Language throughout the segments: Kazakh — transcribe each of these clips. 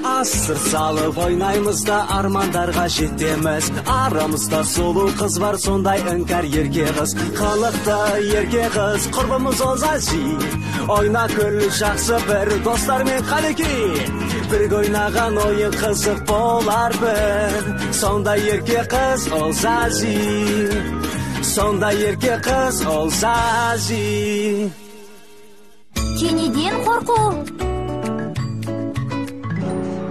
Asır salып ойнаймыз да армандарға жетеміз. Арамызда сұлу қыз бар, сондай іңкәр ерке қыз. Қылықты ерке қыз, құрбымыз Озази. Ойна күл жақсы бір достармен қалеки. Бірге ойнаған ойын қызық болар бір. Сондай ерке қыз Озази. Сондай ерке қыз Озази. Кенеден қорқу.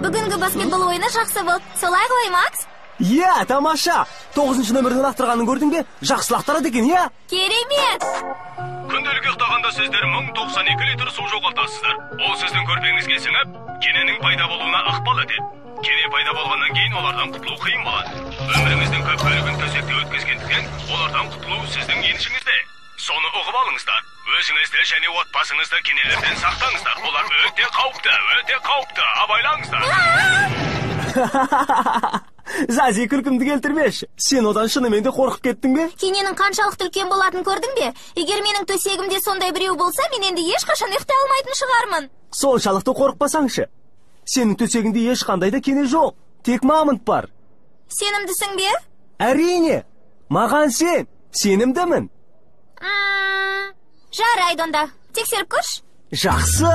Бүгінгі баскетбол ойыны жақсы болды. Солай ғой, Макс? Иә, тамаша. 9-шы нөмірдің лақтырғанын көрдің бе? Жақсы лақтырады екен, иә? Керемет. Күнделікке ұйықтағанда сіздер 1092 литр су жоғалтасыздар. Ол сіздің көрпеңізге сіңіп, кененің пайда болуына ықпал етеді. Кене пайда болғаннан кейін олардан құтылу қиын болады. Өміріңіздің көп бөлігін төсекте өткізгендіктен, олардан құтылу сіздің еншіңізде. Соны ұғып алыңыздар. Өзіңізді және отбасыңызды кенелерден сақтаңыздар. Олар өте қауіпті, абайлаңыздар. Зази, күлкімді келтірмеші. Сен одан шынымен де қорқып кеттің бе? Кененің қаншалықты үлкен болатын көрдің бе? Егер менің төсегімде сондай біреу болса, мен енді ешқашан ұйықтай алмайтын шығармын. Соншалықты қорықпасаңшы. Сенің төсегінде ешқандай да кене жоқ. Тек мамонт бар. Сенімдісің бе? Әрине. Маған сен. Сенімдімін. Жарайды онда. Тексеріп көрші. Жақсы.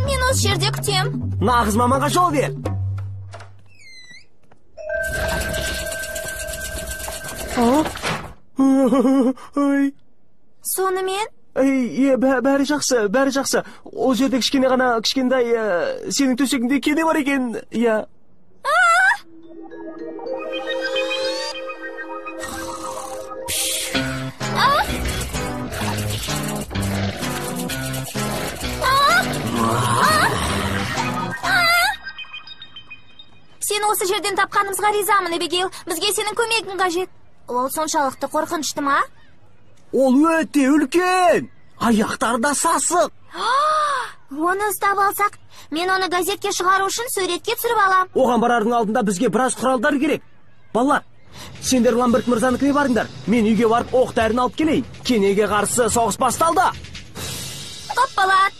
Мен осы жерде күтем. Нағыз маманға жол бер. Сонымен? Бәрі жақсы. Ол жерде кішкентай сенің төсегінде кене бар екен. Иә. Сен осы жерден тапқанымызға ризамын, Эбигейл. Бізге сенің көмегің қажет. Ол соншалықты қорқынышты ма? Ол өте үлкен. Аяқтары да сасық. Оны ұстап алсақ, мен оны газетке шығару үшін суретке түсіріп алам. Оған барардың алдында бізге біраз құралдар керек. Балалар, сендер Ламберт мырзаныкіне барыңдар. Мен үйге барып оқ-дәріні алып келейін. Кенеге қарсы соғыс басталды. Топ балат.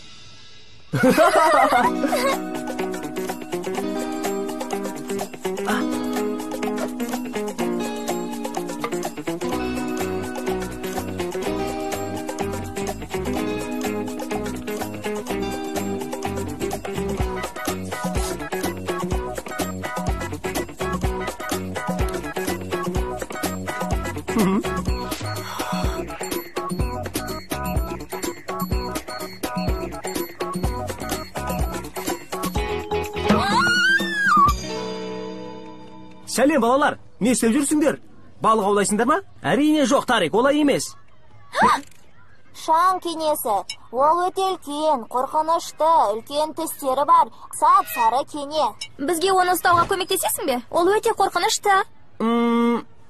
Сәлем, балалар. Не істеп жүрсіңдер? Балық аулайсыңдар ма? Әрине жоқ, Тарик, олай емес. Шаң кенесі. Ол өте үлкен, қорқынышты, үлкен тістері бар. Сап-сары кене. Бізге оны ұстауға көмектесесің бе? Ол өте қорқынышты.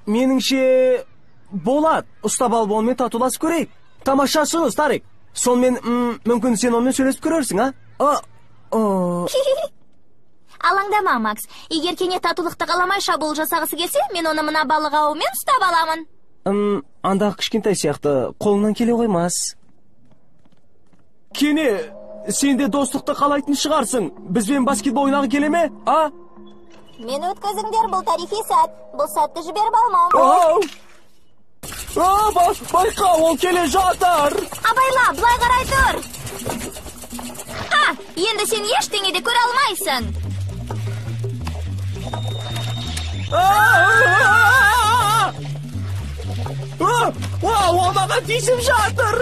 Меніңше болады. Ұстап алып онымен татуласып көрейік. Тамаша шығыс, Тарик. Сонымен мүмкін сен онымен сөйлесіп көрерсің, а? Алаңдама, Макс. Егер кене татулықты қаламай шабуыл жасағысы келсе, мен оны мына балық ауымен ұстап аламын. Андағы кішкентай сияқты қолынан келе қоймас. Кене, сен де достықты қалайтын шығарсың. Бізбен баскетбол ойнағы келе ме, а? Мен өткізіңдер, бұл тарихи сәт. Бұл сәтті жіберіп алмау. Байқа, ол келе жатыр. Абайла, бұлай қарай тұр. Енді сен ештеңе де көре алмайсың. Ол маған тиісіп жатыр.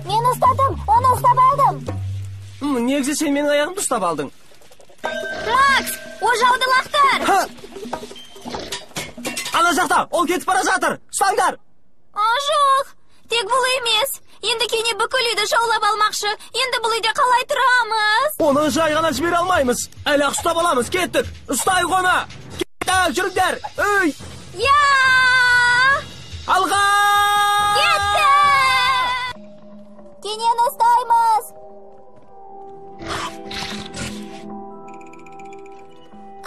Мен ұстадым, оны ұстап алдым. Негізі сен менің аяғымды ұстап алдың. Макс, ожауды лақтыр. Ана жақта, ол кетіп бара жатыр. Ұстаңдар. Жоқ, тек бұл емес. Енді кене бүкіл үйді жаулап алмақшы. Енді бұл үйде қалай тұрамыз? Оны жай ғана жібере алмаймыз. Әлі ұстап аламыз, кеттік. Ұстай ғона. Кеттік, жүріңдер. Өй! Я! Алға! Кетті! Кенені ұстаймыз.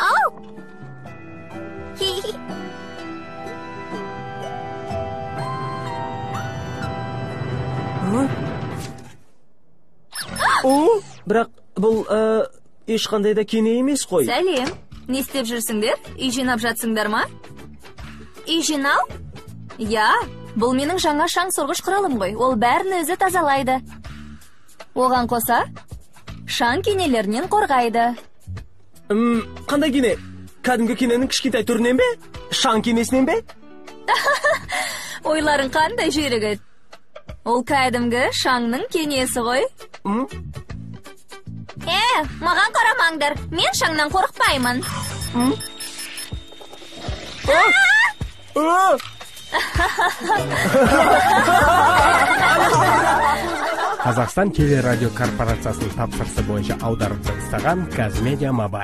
Ау! Бірақ бұл ешқандай да кене емес қой. Сәлем. Не істеп жүрсіңдер? Үй жинап жатсыңдар ма? Үй жинау? Я, бұл менің жаңа шаң сорғыш құралым ғой. Ол бәрін өзі тазалайды. Оған қоса, шаң кенелерінен қорғайды. Қандай кене? Кәдімгі кененің кішкентай түрінен бе? Шаң кенесінен бе? Ойларың қандай жүйрік. Ол кәдімгі шаңның кенесі ғой. Маған қарамаңдар. Мен шаңнан қорықпаймын. Қазақстан телерадио корпорациясының тапсырысы бойынша аударып тастаған Казмедиа Мобайл.